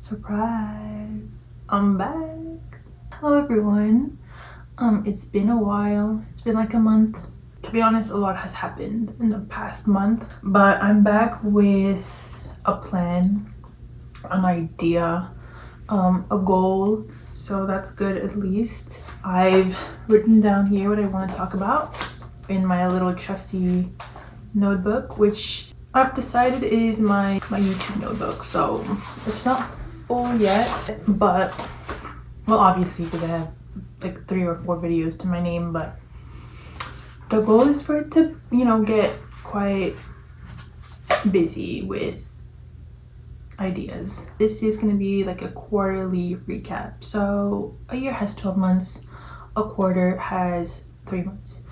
Surprise! I'm back. Hello everyone. It's been a while. It's been like a month. To be honest, a lot has happened in the past month, but I'm back with a plan, an idea, a goal. So that's good at least. I've written down here what I want to talk about in my little trusty notebook, which I've decided is my YouTube notebook. So it's not full yet, but well, obviously because I have like 3 or 4 videos to my name, but the goal is for it to, get quite busy with ideas. This is going to be like a quarterly recap. So a year has 12 months, a quarter has 3 months.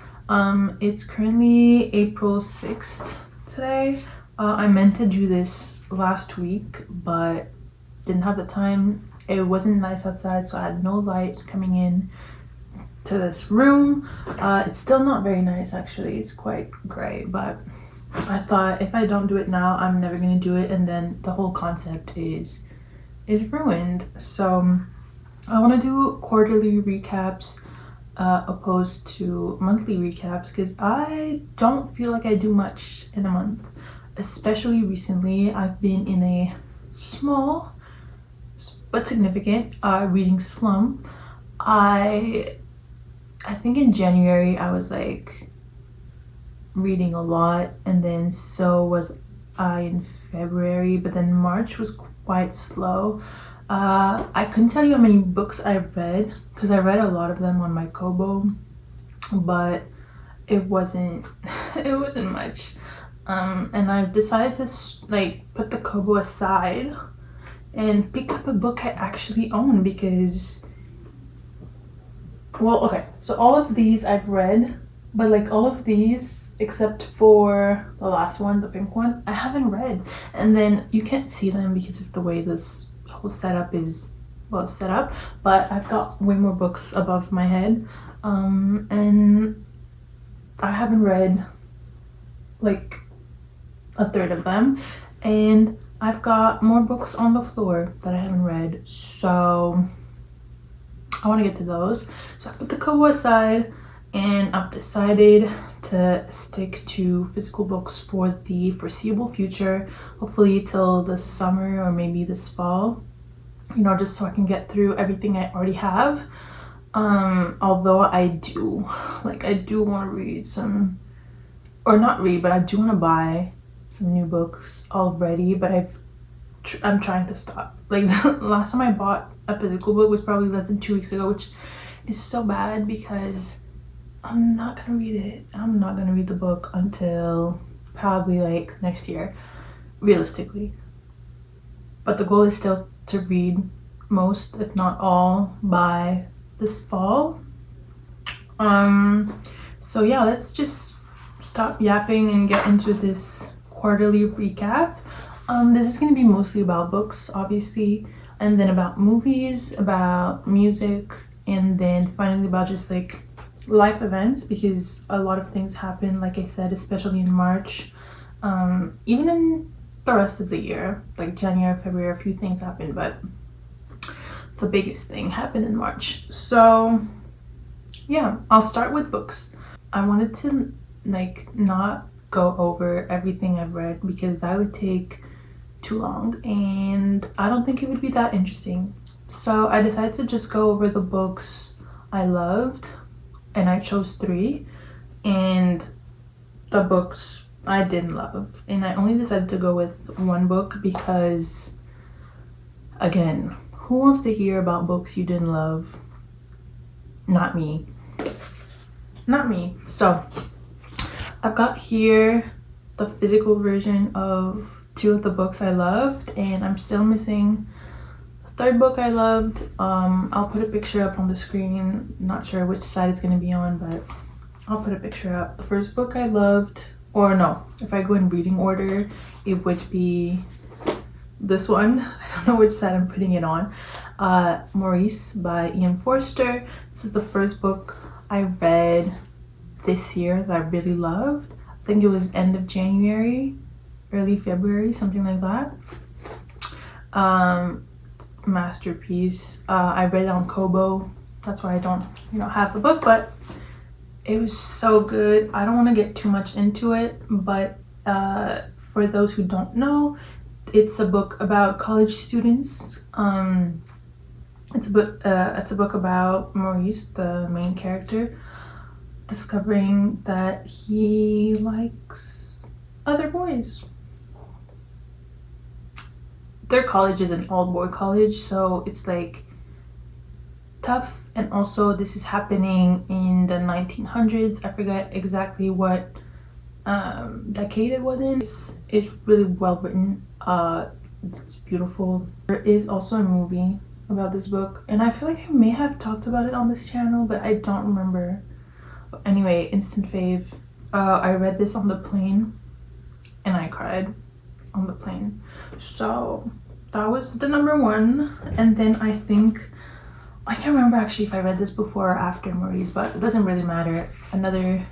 It's currently April 6th today. I meant to do this last week, but didn't have the time. It wasn't nice outside, so I had no light coming in to this room. It's still not very nice actually. It's quite gray, but I thought if I don't do it now, I'm never gonna do it, and then the whole concept is ruined. So I want to do quarterly recaps opposed to monthly recaps, because I don't feel like I do much in a month. Especially recently, I've been in a small but significant reading slump. I think in January I was like reading a lot, and then so was I in February, but then March was quite slow. I couldn't tell you how many books I've read because I read a lot of them on my Kobo, but it wasn't much. And I've decided to put the Kobo aside and pick up a book I actually own, because so all of these I've read, but like all of these except for the last one, the pink one, I haven't read. And then you can't see them because of the way this whole setup is set up, but I've got way more books above my head, and I haven't read like a third of them, and I've got more books on the floor that I haven't read, so I want to get to those. So I put the Kobo aside, and I've decided to stick to physical books for the foreseeable future, hopefully till the summer or maybe this fall, just so I can get through everything I already have. Although I do want to read some, or not read, but I do want to buy some new books already, but I'm trying to stop. Like the last time I bought a physical book was probably less than 2 weeks ago, which is so bad because I'm not gonna read it. I'm not gonna read the book until probably like next year, realistically. But the goal is still to read most, if not all, by this fall. So yeah, let's just stop yapping and get into this quarterly recap. This is going to be mostly about books, obviously, and then about movies, about music, and then finally about just like life events, because a lot of things happen, like I said, especially in March. Even in the rest of the year, like January, February, a few things happened, but the biggest thing happened in March. So yeah, I'll start with books. I wanted to not go over everything I've read because that would take too long, and I don't think it would be that interesting. So I decided to just go over the books I loved, and I chose 3, and the books I didn't love, and I only decided to go with 1 book because, again, who wants to hear about books you didn't love? Not me. So I've got here the physical version of 2 of the books I loved, and I'm still missing the 3rd book I loved. I'll put a picture up on the screen. Not sure which side it's going to be on, but I'll put a picture up. The first book I loved, or no, if I go in reading order, it would be this one. I don't know which side I'm putting it on. Maurice by Ian Forster. This is the first book I read this year that I really loved. I think it was end of January, early February, something like that. masterpiece. I read it on Kobo. That's why I don't, have the book, but it was so good. I don't want to get too much into it, but for those who don't know, it's a book about college students. It's a book about Maurice, the main character, discovering that he likes other boys. Their college is an all-boy college, so it's like tough. And also this is happening in the 1900s. I forget exactly what decade it was in. It's really well written. It's beautiful. There is also a movie about this book, and I feel like I may have talked about it on this channel, but I don't remember. But anyway, instant fave. I read this on the plane and I cried on the plane. So that was the number one. And then I think, I can't remember actually if I read this before or after Maurice, but it doesn't really matter. Another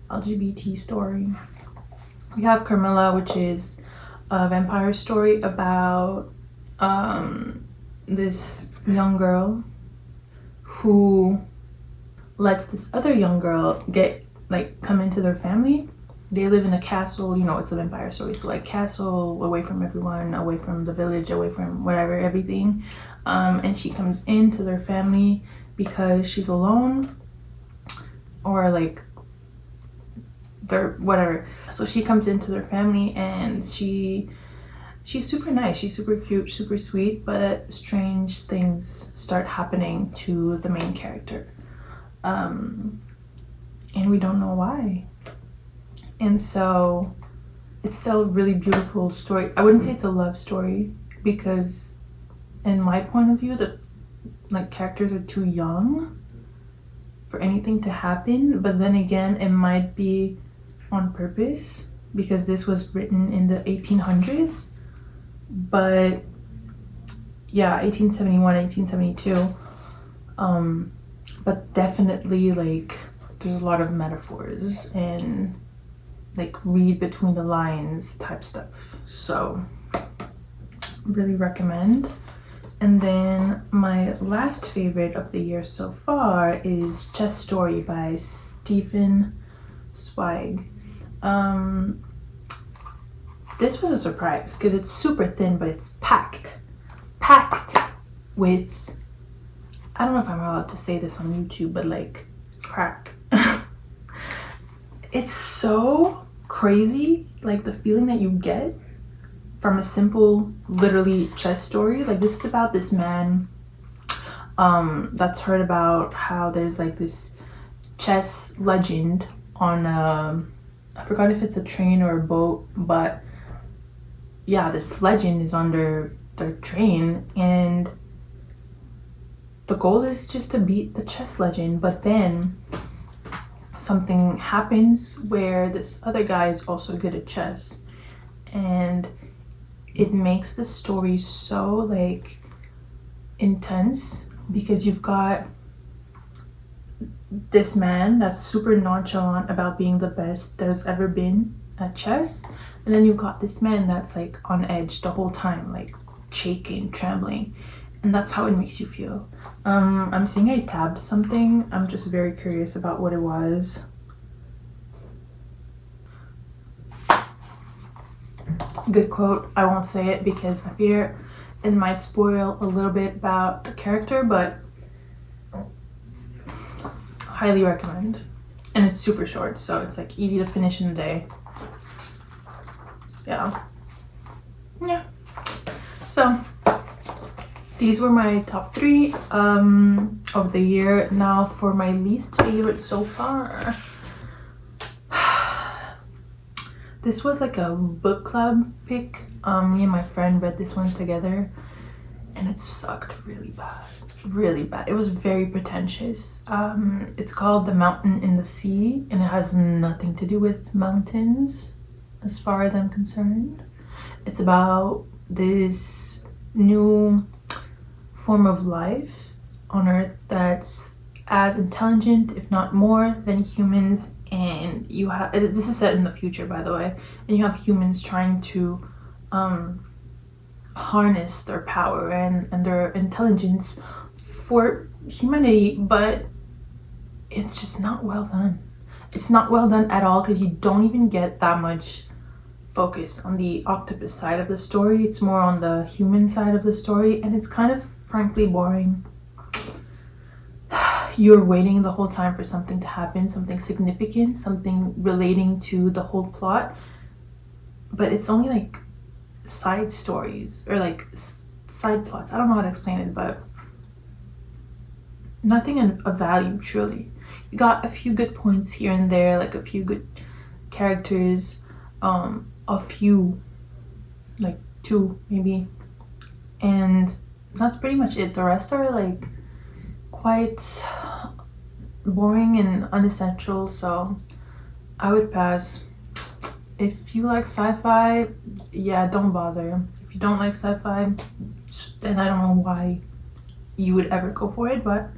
LGBT story. We have Carmilla, which is a vampire story about this young girl who lets this other young girl come into their family. They live in a castle, it's a vampire story, so like castle, away from everyone, away from the village, away from whatever, everything. And she comes into their family because she's alone, or like they're whatever. So she comes into their family and she's super nice, she's super cute, super sweet, but strange things start happening to the main character. And we don't know why. And so it's still a really beautiful story. I wouldn't say it's a love story because in my point of view, the characters are too young for anything to happen. But then again, it might be on purpose because this was written in the 1800s. But yeah, 1871, 1872. But definitely there's a lot of metaphors and read between the lines type stuff. So really recommend. And then my last favorite of the year so far is Chess Story by Stefan Zweig. This was a surprise because it's super thin, but it's packed with, I don't know if I'm allowed to say this on YouTube, but crack. It's so crazy, the feeling that you get from a simple, literally chess story. This is about this man that's heard about how there's this chess legend on I forgot if it's a train or a boat, but yeah, this legend is on their train, and the goal is just to beat the chess legend. But then something happens where this other guy is also good at chess, and it makes the story so intense because you've got this man that's super nonchalant about being the best there's ever been at chess, and then you've got this man that's on edge the whole time, shaking, trembling, and that's how it makes you feel. I'm seeing I tabbed something. I'm just very curious about what it was. Good quote. I won't say it because I fear it might spoil a little bit about the character, but highly recommend. And it's super short, so it's easy to finish in a day. Yeah. So these were my top 3 of the year. Now for my least favorite so far. This was a book club pick. Me and my friend read this one together and it sucked really bad. It was very pretentious. It's called The Mountain in the Sea, and it has nothing to do with mountains as far as I'm concerned. It's about this new form of life on Earth that's as intelligent, if not more, than humans. And you have, this is set in the future, by the way, and you have humans trying to harness their power and their intelligence for humanity, but it's just not well done. It's not well done at all, because you don't even get that much focus on the octopus side of the story. It's more on the human side of the story, and it's kind of frankly boring. You're waiting the whole time for something to happen, something significant, something relating to the whole plot, but it's only like side stories or like side plots. I don't know how to explain it, but nothing of value, truly. You got a few good points here and there, like a few good characters, a few, like 2 maybe, and that's pretty much it. The rest are like quite boring and unessential, so I would pass. If you like sci-fi, yeah, don't bother. If you don't like sci-fi, then I don't know why you would ever go for it, but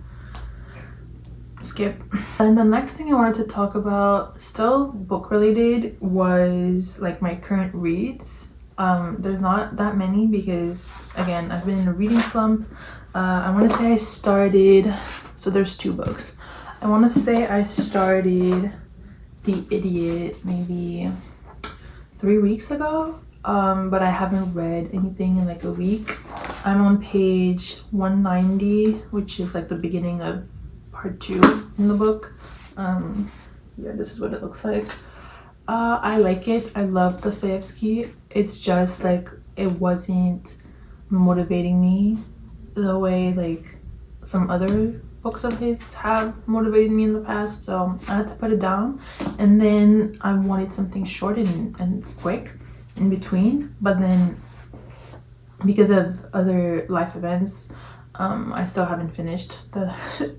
skip. And the next thing I wanted to talk about, still book related, was like my current reads. There's not that many because, again, I've been in a reading slump. I want to say I started, so there's 2 books. I want to say I started The Idiot maybe 3 weeks ago, but I haven't read anything in like a week. I'm on page 190, which is like the beginning of part 2 in the book. Yeah, this is what it looks like. I like it. I love Dostoevsky. It's just like it wasn't motivating me the way like some other books of his have motivated me in the past, so I had to put it down. And then I wanted something short and quick in between, but then because of other life events, I still haven't finished the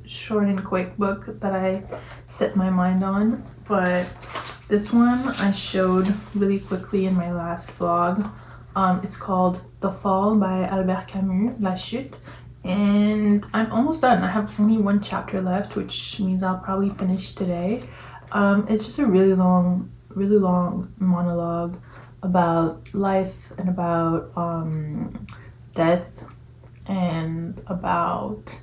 short and quick book that I set my mind on. But this one I showed really quickly in my last vlog. It's called The Fall by Albert Camus, La Chute, and I'm almost done. I have only 1 chapter left, which means I'll probably finish today. It's just a really long monologue about life and about death and about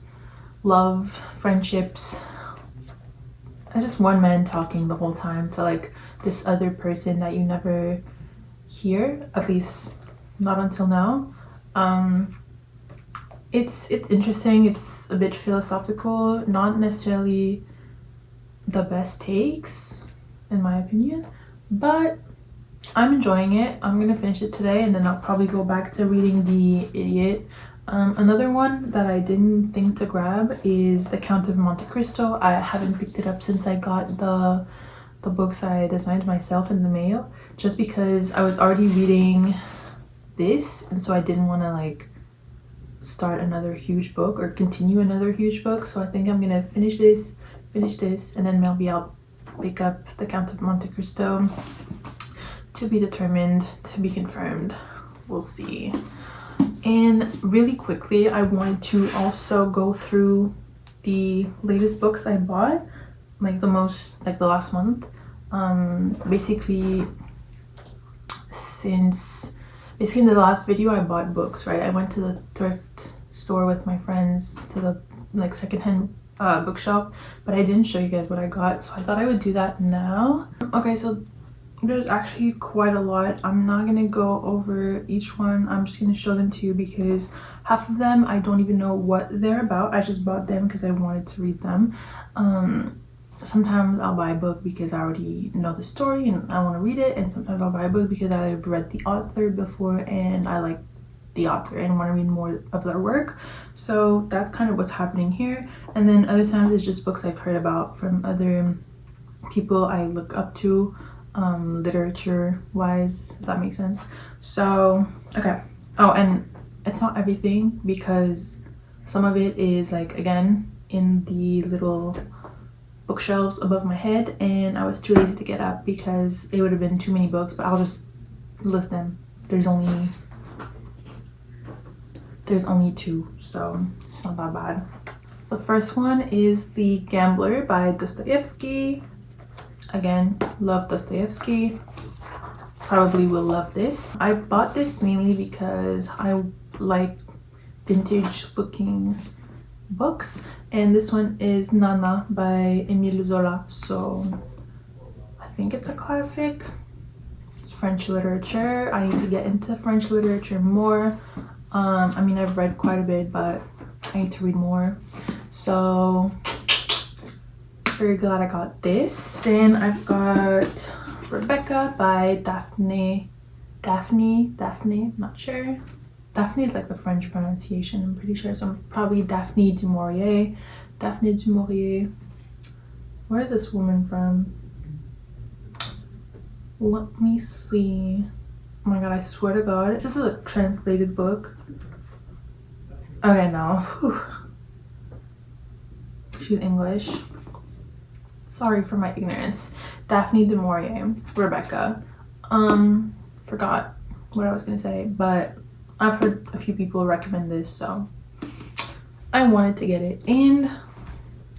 love, friendships, and just one man talking the whole time to like this other person that you never hear, at least not until now. It's interesting. It's a bit philosophical, not necessarily the best takes in my opinion, but I'm enjoying it. I'm gonna finish it today, and then I'll probably go back to reading The Idiot. Another one that I didn't think to grab is The Count of Monte Cristo. I haven't picked it up since I got the books I designed myself in the mail, just because I was already reading this, and so I didn't want to like start another huge book or continue another huge book. So I think I'm gonna finish this, and then maybe I'll pick up The Count of Monte Cristo. To be determined, to be confirmed. We'll see. And really quickly, I wanted to also go through the latest books I bought, like the last month. Basically in the last video I bought books, right? I went to the thrift store with my friends to the like secondhand bookshop, but I didn't show you guys what I got, so I thought I would do that now. Okay, so there's actually quite a lot. I'm not gonna go over each one. I'm just gonna show them to you because half of them I don't even know what they're about. I just bought them because I wanted to read them. Sometimes I'll buy a book because I already know the story and I want to read it, and sometimes I'll buy a book because I've read the author before and I like the author and want to read more of their work. So that's kind of what's happening here. And then other times it's just books I've heard about from other people I look up to, literature wise, if that makes sense. So okay. Oh, and it's not everything because some of it is like, again, in the little bookshelves above my head, and I was too lazy to get up because it would have been too many books, but I'll just list them. There's only 2, so it's not that bad. The first one is The Gambler by Dostoevsky. Again, love Dostoevsky. probably will love this. I bought this mainly because I like vintage looking books, and this one is Nana by Émile Zola, so I think it's a classic. It's French literature. I need to get into French literature more. I mean, I've read quite a bit, but I need to read more, so very glad I got this. Then I've got Rebecca by Daphne, not sure. Daphne is like the French pronunciation, I'm pretty sure. So probably Daphne du Maurier. Where is this woman from? Let me see. Oh my god, I swear to god. This is a translated book. Okay, no. Whew. She's English. Sorry for my ignorance. Daphne du Maurier, Rebecca. Forgot what I was gonna say, but I've heard a few people recommend this, so I wanted to get it, and it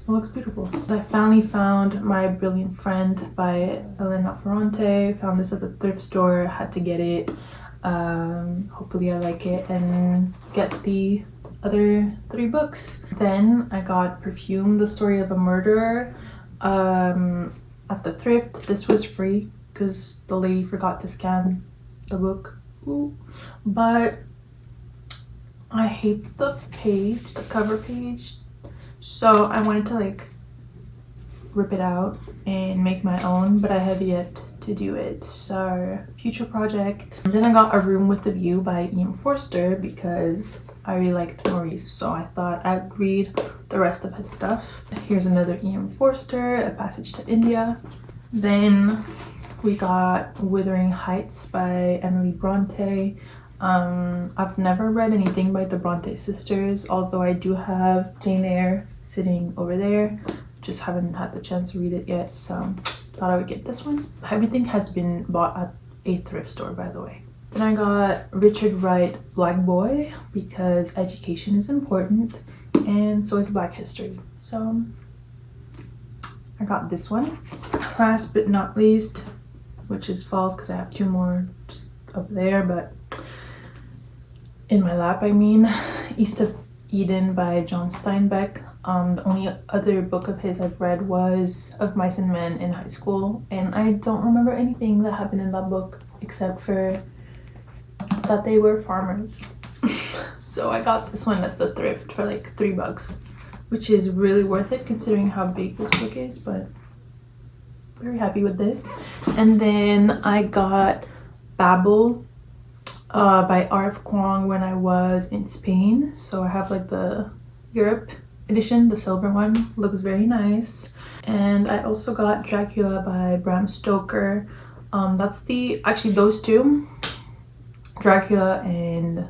looks beautiful. I finally found My Brilliant Friend by Elena Ferrante. Found this at the thrift store, had to get it. Hopefully I like it and get the other 3 books. Then I got Perfume, The Story of a Murderer at the thrift. This was free because the lady forgot to scan the book. Ooh. But I hate the page, the cover page, so I wanted to like rip it out and make my own, but I have yet to do it, so future project. And then I got A Room with a View by Ian Forster because I really liked Maurice, so I thought I'd read the rest of his stuff. Here's another Ian Forster, A Passage to India. Then we got Wuthering Heights by Emily Bronte. I've never read anything by the Bronte sisters, although I do have Jane Eyre sitting over there. Just haven't had the chance to read it yet, so thought I would get this one. Everything has been bought at a thrift store, by the way. Then I got Richard Wright, Black Boy, because education is important and so is Black history. So I got this one. Last but not least, which is false because I have 2 more just up there, but in my lap, I mean, East of Eden by John Steinbeck. The only other book of his I've read was Of Mice and Men in high school, and I don't remember anything that happened in that book except for that they were farmers. So I got this one at the thrift for like $3, which is really worth it considering how big this book is, but very happy with this. And then I got Babel by R.F. Kuang when I was in Spain. So I have like the Europe edition, the silver one, looks very nice. And I also got Dracula by Bram Stoker. Actually those 2, Dracula and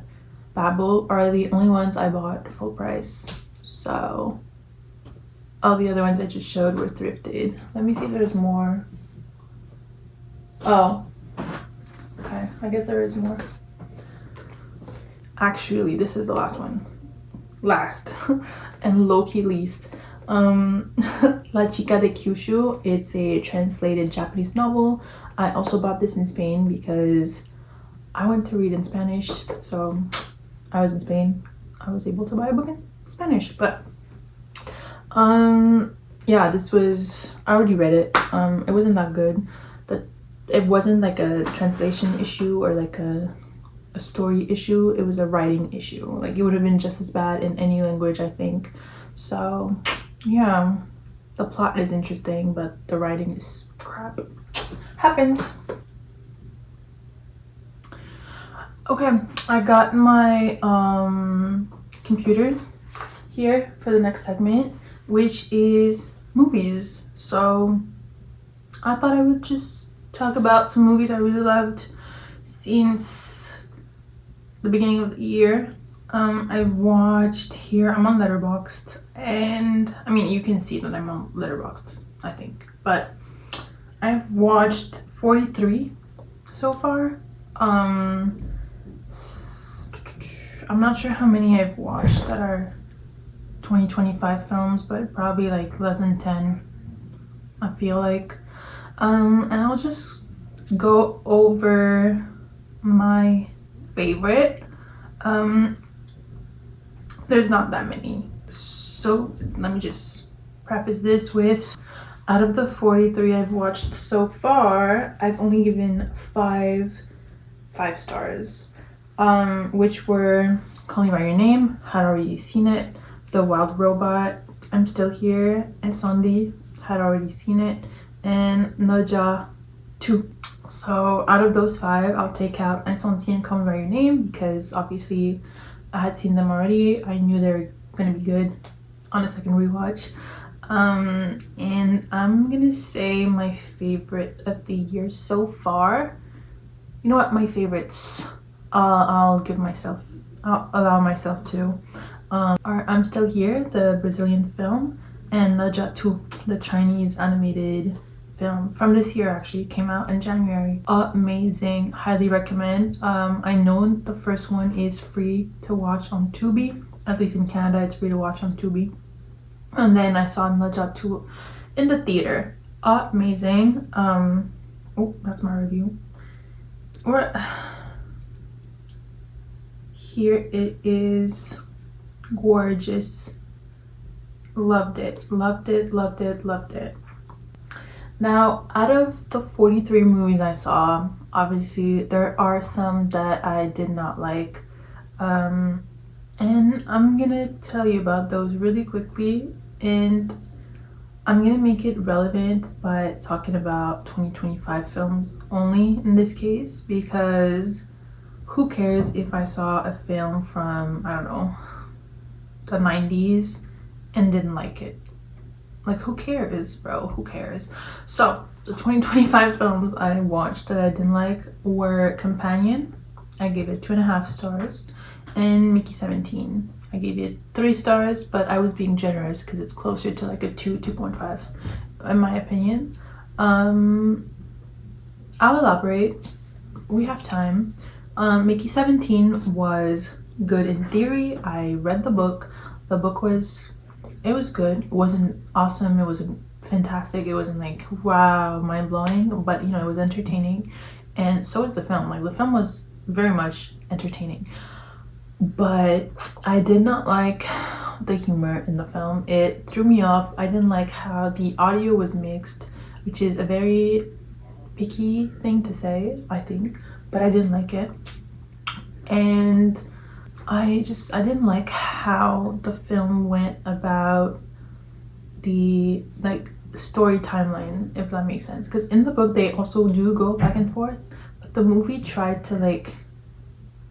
Babel, are the only ones I bought full price. So all the other ones I just showed were thrifted. Let me see if there's more. Oh, okay, I guess there is more. Actually, this is the last one. Last and low-key least. La Chica de Kyushu. It's a translated Japanese novel. I also bought this in Spain because I went to read in Spanish, so I was in Spain. I was able to buy a book in Spanish, but yeah, this was, I already read it. It wasn't that good. It wasn't like a translation issue or like a story issue. It was a writing issue. Like it would have been just as bad in any language, I think. So yeah, the plot is interesting, but the writing is crap. Happens. Okay, I got my computer here for the next segment, which is movies. So I thought I would just talk about some movies I really loved since the beginning of the year. I've watched here, I'm on Letterboxd, and I mean you can see that I'm on Letterboxd, I think, but I've watched 43 so far. I'm not sure how many I've watched that are 2025 films, but probably like less than 10, I feel like. And I'll just go over my favorite. There's not that many, so let me just preface this with, out of the 43 I've watched so far, I've only given five stars, which were Call Me By Your Name, had already seen it, The Wild Robot, I'm Still Here, and Sondi, had already seen it, and Naja 2. So out of those 5, I'll take out Insomnia and Call Me By Your Name because obviously I had seen them already. I knew they were gonna be good on a second rewatch. And I'm gonna say my favorite of the year so far. You know what? My favorites. I'll allow myself to. Are I'm Still Here, the Brazilian film, and Naja 2, the Chinese animated film from this year. Actually came out in January. Amazing, highly recommend. I know the first one is free to watch on Tubi, at least in Canada it's free to watch on Tubi, and then I saw Naja 2 in the theater. Amazing. Oh, that's my review. Here it is. Gorgeous. Loved it. Now, out of the 43 movies I saw, obviously there are some that I did not like, and I'm gonna tell you about those really quickly, and I'm gonna make it relevant by talking about 2025 films only in this case, because who cares if I saw a film from, I don't know, the 90s and didn't like it? Like, who cares, bro? Who cares? So the 2025 films I watched that I didn't like were Companion, I gave it 2.5 stars, and Mickey 17, I gave it 3 stars, but I was being generous because it's closer to like a 2.5 in my opinion. I'll elaborate, we have time. Mickey 17 was good in theory. I read the book. The book was good. It wasn't awesome, it wasn't fantastic, it wasn't like wow, mind-blowing, but you know, it was entertaining, and so was the film. Like, the film was very much entertaining, but I did not like the humor in the film. It threw me off. I didn't like how the audio was mixed, which is a very picky thing to say, I think, but I didn't like it. And I didn't like how the film went about the like story timeline, if that makes sense, because in the book they also do go back and forth, but the movie tried to like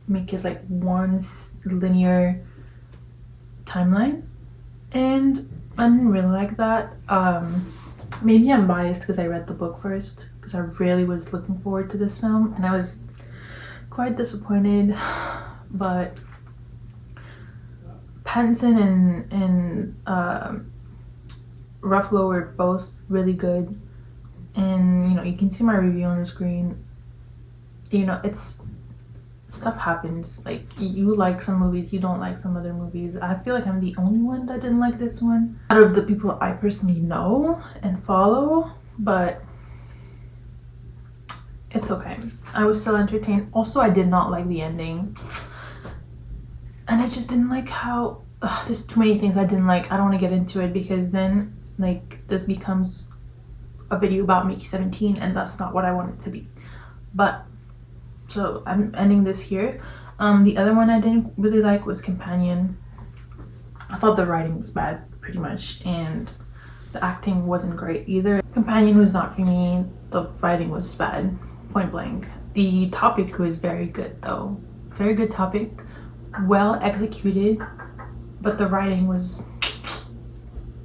make it like one linear timeline, and I didn't really like that. Maybe I'm biased because I read the book first, because I really was looking forward to this film and I was quite disappointed. But Pattinson and Ruffalo were both really good, and you know, you can see my review on the screen. You know, it's stuff happens. Like, you like some movies, you don't like some other movies. I feel like I'm the only one that didn't like this one out of the people I personally know and follow, but it's okay. I was still entertained. Also, I did not like the ending, and I just didn't like how there's too many things I didn't like. I don't want to get into it because then like this becomes a video about Mickey 17 and that's not what I want it to be. But so I'm ending this here. The other one I didn't really like was Companion. I thought the writing was bad pretty much, and the acting wasn't great either. Companion was not for me. The writing was bad, point blank. The topic was very good though. Very good topic, well executed, but the writing was,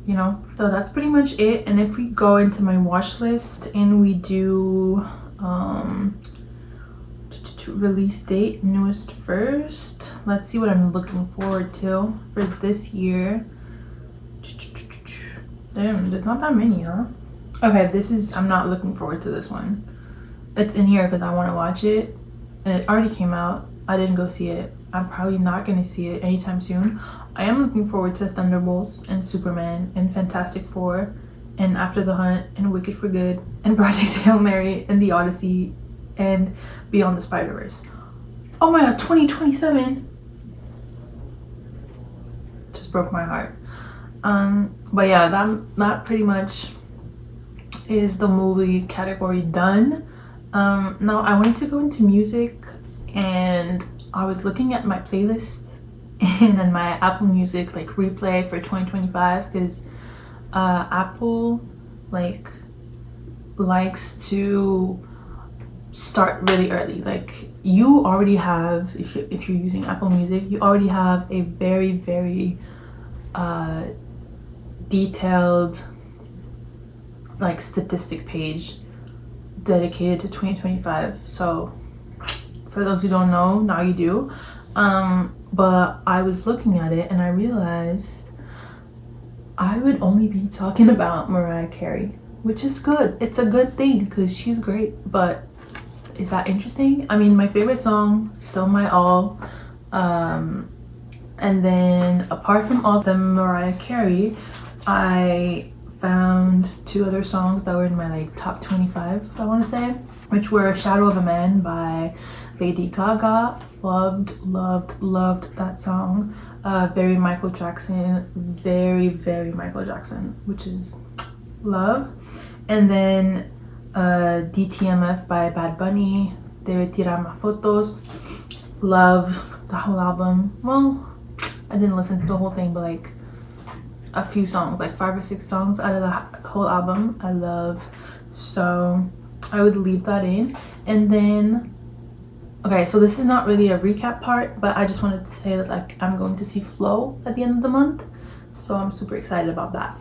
you know. So that's pretty much it. And if we go into my watch list and we do release date, newest first, let's see what I'm looking forward to for this year. Damn, there's not that many, huh? Okay, I'm not looking forward to this one. It's in here because I want to watch it, and it already came out. I didn't go see it. I'm probably not going to see it anytime soon. I am looking forward to Thunderbolts and Superman and Fantastic Four and After the Hunt and Wicked for Good and Project Hail Mary and The Odyssey and Beyond the Spider-Verse. Oh my god, 2027 just broke my heart. But yeah, that pretty much is the movie category done. Now I wanted to go into music, and I was looking at my playlist and on my Apple Music like replay for 2025, because Apple likes to start really early. Like, you already have, if you're using Apple Music, you already have a very, very detailed like statistic page dedicated to 2025. So for those who don't know, now you do. But I was looking at it and I realized I would only be talking about Mariah Carey, which is good. It's a good thing because she's great. But is that interesting? I mean, my favorite song, Still My All. And then apart from all the Mariah Carey, I found 2 other songs that were in my like top 25, I want to say, which were Shadow of a Man by Lady Gaga. Loved that song. Very Michael Jackson, very Michael Jackson, which is love. And then DTMF by Bad Bunny, Debe Tirarme Fotos. Love the whole album. Well, I didn't listen to the whole thing, but like a few songs, like 5 or 6 songs out of the whole album I love. So I would leave that in. And then, okay, so this is not really a recap part, but I just wanted to say that like I'm going to see Flow at the end of the month, so I'm super excited about that.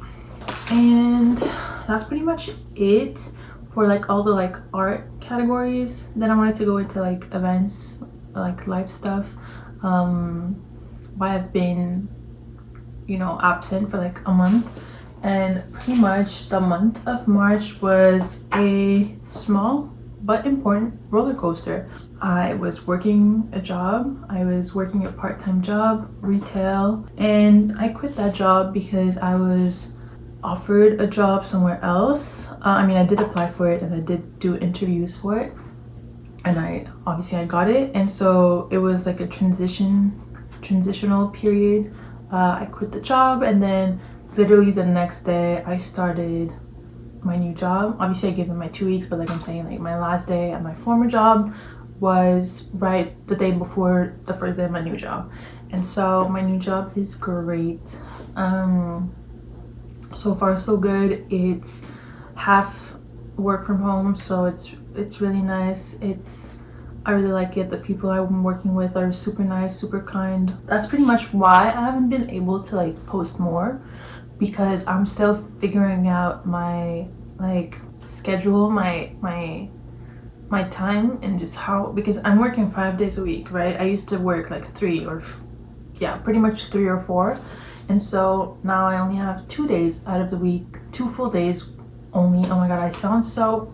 And that's pretty much it for like all the like art categories. Then I wanted to go into like events, like live stuff. Why I've been, you know, absent for like a month, and pretty much the month of March was a small but important roller coaster. I was working a job. I was working a part-time job, retail, and I quit that job because I was offered a job somewhere else. I mean, I did apply for it and I did do interviews for it, and I got it. And so it was like a transitional period. I quit the job, and then literally the next day I started my new job. Obviously I gave them my 2 weeks, but like I'm saying, like my last day at my former job was right the day before the first day of my new job. And so my new job is great. So far so good. It's half work from home, so it's really nice. I really like it. The people I'm working with are super nice, super kind. That's pretty much why I haven't been able to like post more, because I'm still figuring out my like schedule, my time, and just how, because I'm working 5 days a week, right? I used to work like 3 or pretty much 3 or 4, and so now I only have 2 days out of the week, 2 full days only. Oh my god, I sound so.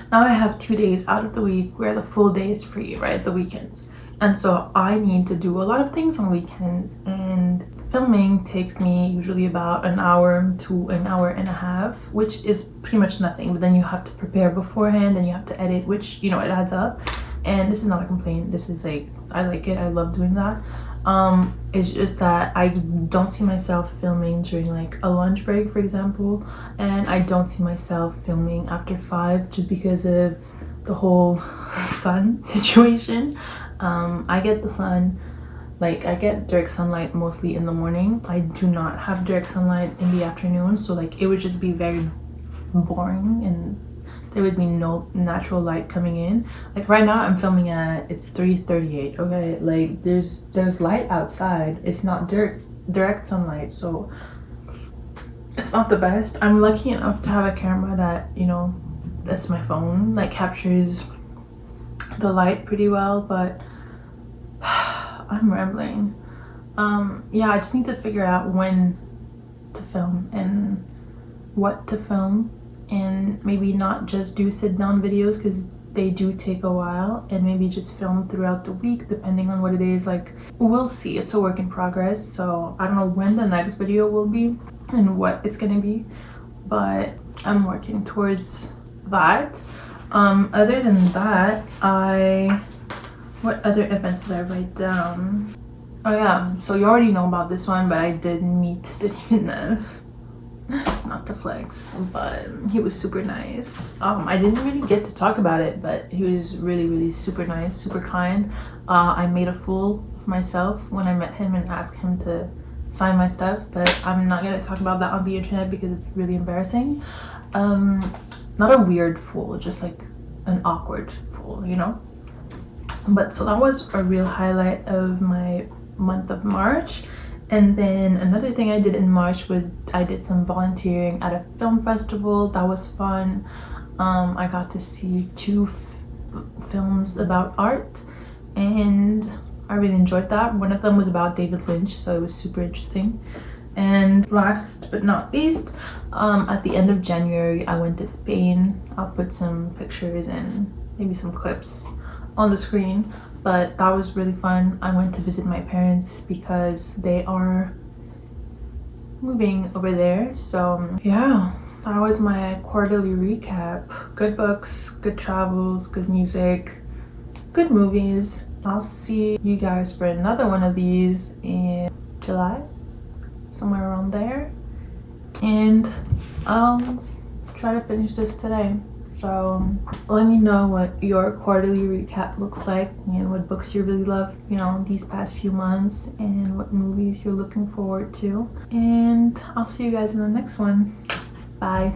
Now I have 2 days out of the week where the full day is free, right? The weekends. And so I need to do a lot of things on weekends, and filming takes me usually about an hour to an hour and a half, which is pretty much nothing. But then you have to prepare beforehand and you have to edit, which, you know, it adds up. And this is not a complaint. This is like, I like it. I love doing that. It's just that I don't see myself filming during like a lunch break, for example, and I don't see myself filming after 5 just because of the whole sun situation. I get the sun, like I get direct sunlight mostly in the morning. I do not have direct sunlight in the afternoon, so like it would just be very boring and there would be no natural light coming in. Like right now I'm filming at, it's 3:38, okay? Like there's light outside. It's not direct sunlight, so it's not the best. I'm lucky enough to have a camera that, you know, that's my phone, like captures the light pretty well, but I'm rambling. Yeah, I just need to figure out when to film and what to film, and maybe not just do sit down videos because they do take a while, and maybe just film throughout the week depending on what it is. Like, we'll see. It's a work in progress, so I don't know when the next video will be and what it's gonna be, but I'm working towards that. Other than that, what other events did I write down? Oh yeah, so you already know about this one, but I did meet David. Not to flex, but he was super nice. I didn't really get to talk about it, but he was really super nice, super kind. I made a fool of myself when I met him and asked him to sign my stuff, but I'm not gonna talk about that on the internet because it's really embarrassing. Not a weird fool, just like an awkward fool, you know? But so that was a real highlight of my month of March. And then another thing I did in March was I did some volunteering at a film festival. That was fun. I got to see two films about art, and I really enjoyed that. One of them was about David Lynch, so it was super interesting. And last but not least, at the end of January, I went to Spain. I'll put some pictures and maybe some clips on the screen, but that was really fun. I went to visit my parents because they are moving over there. So yeah, that was my quarterly recap. Good books, good travels, good music, good movies. I'll see you guys for another one of these in July, somewhere around there, and I'll try to finish this today. So let me know what your quarterly recap looks like and what books you really love, you know, these past few months, and what movies you're looking forward to. And I'll see you guys in the next one. Bye.